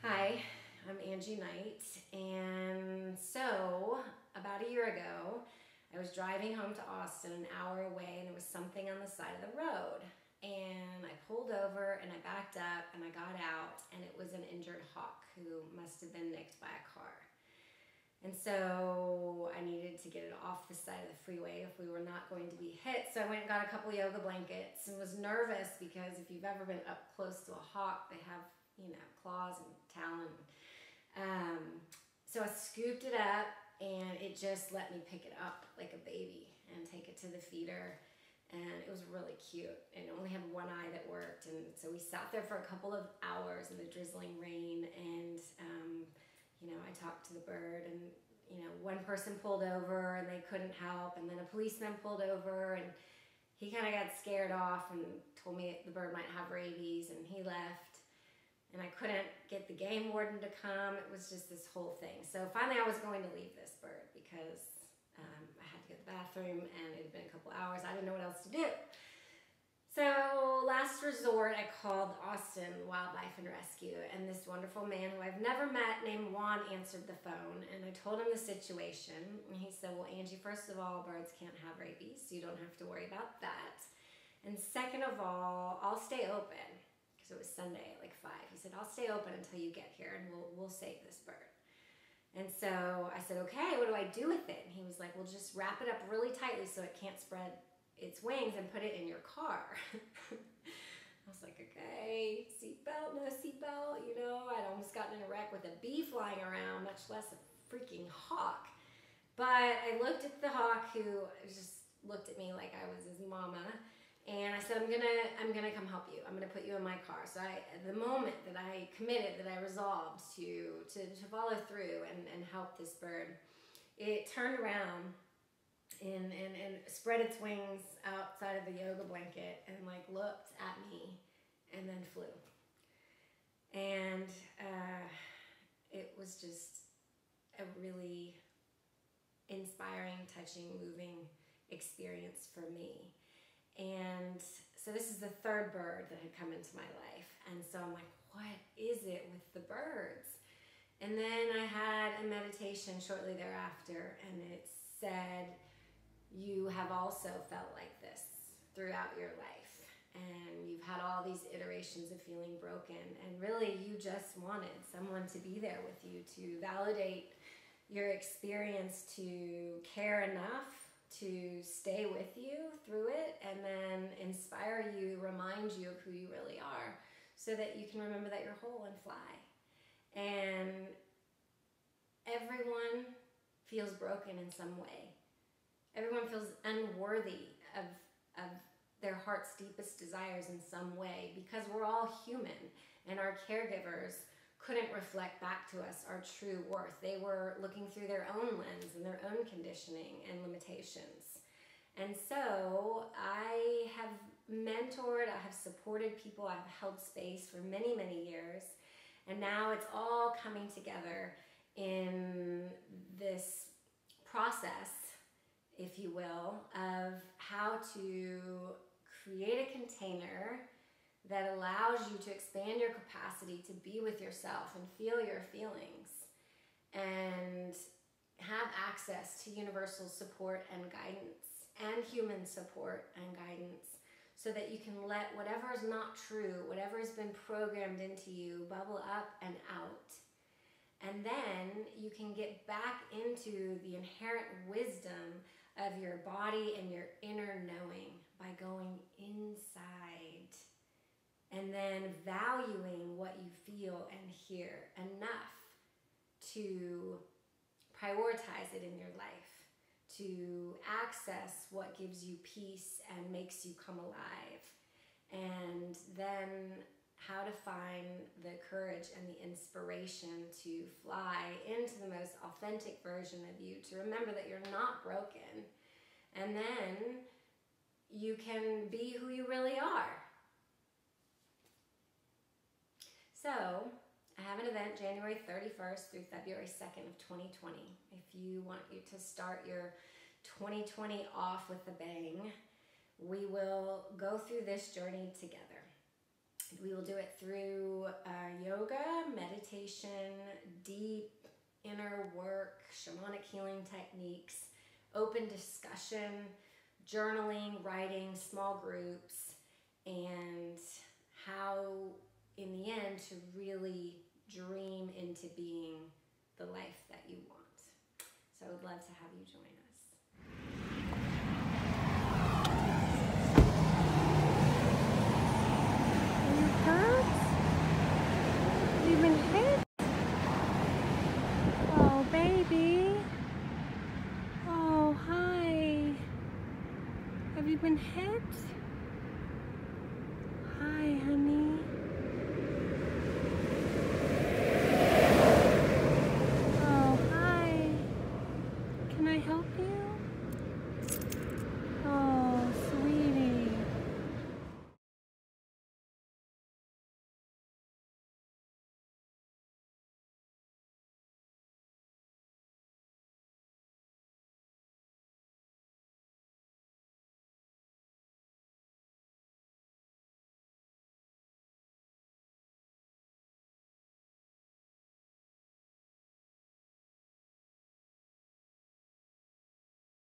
Hi, I'm Angie Knight, and so about a year ago, I was driving home to Austin an hour away, and there was something on the side of the road. And I pulled over and I backed up and I got out, and it was an injured hawk who must have been nicked by a car. And so I needed to get it off the side of the freeway if we were not going to be hit. So I went and got a couple yoga blankets and was nervous because if you've ever been up close to a hawk, they have, claws and talon. So I scooped it up and it just let me pick it up like a baby and take it to the feeder. And it was really cute. And it only had one eye that worked. And so we sat there for a couple of hours in the drizzling rain, and I talked to the bird, and one person pulled over and they couldn't help, and then a policeman pulled over and he kind of got scared off and told me the bird might have rabies, and he left. And I couldn't get the game warden to come. It was just this whole thing. So finally I was going to leave this bird because I had to go to the bathroom and it had been a couple hours. I didn't know what else to do. So last resort, I called Austin Wildlife and Rescue, and this wonderful man who I've never met named Juan answered the phone, and I told him the situation, and he said, well, Angie, first of all, birds can't have rabies, so you don't have to worry about that. And second of all, I'll stay open, because it was Sunday at like 5. He said, I'll stay open until you get here, and we'll save this bird. And so I said, okay, what do I do with it? And he was like, well, just wrap it up really tightly so it can't spread its wings and put it in your car. I was like, okay, seatbelt, no seatbelt, I'd almost gotten in a wreck with a bee flying around, much less a freaking hawk. But I looked at the hawk, who just looked at me like I was his mama, and I said, I'm gonna come help you. I'm gonna put you in my car. So the moment that I committed, that I resolved to follow through and help this bird, it turned around and spread its wings outside of the yoga blanket and looked at me and then flew. And it was just a really inspiring, touching, moving experience for me. And so this is the third bird that had come into my life. And so I'm like, what is it with the birds? And then I had a meditation shortly thereafter, and it said, you have also felt like this throughout your life, and you've had all these iterations of feeling broken, and really you just wanted someone to be there with you to validate your experience, to care enough to stay with you through it, and then inspire you, remind you of who you really are, so that you can remember that you're whole and fly. And everyone feels broken in some way. Everyone feels unworthy of their heart's deepest desires in some way, because we're all human, and our caregivers couldn't reflect back to us our true worth. They were looking through their own lens and their own conditioning and limitations. And so I have mentored, I have supported people, I've held space for many, many years, and now it's all coming together in this process, if you will, of how to create a container that allows you to expand your capacity to be with yourself and feel your feelings and have access to universal support and guidance and human support and guidance, so that you can let whatever is not true, whatever has been programmed into you, bubble up and out. And then you can get back into the inherent wisdom of your body and your inner knowing by going inside and then valuing what you feel and hear enough to prioritize it in your life, to access what gives you peace and makes you come alive, and then how to find the courage and the inspiration to fly into the most authentic version of you, to remember that you're not broken, and then you can be who you really are. So I have an event January 31st through February 2nd of 2020. If you want you to start your 2020 off with a bang, we will go through this journey together. We will do it through yoga, meditation, deep inner work, shamanic healing techniques, open discussion, journaling, writing, small groups, and how in the end to really dream into being the life that you want. So I would love to have you join us. Are you hurt? Have you been hit? Oh, baby. Oh, hi. Have you been hit? Hi, honey.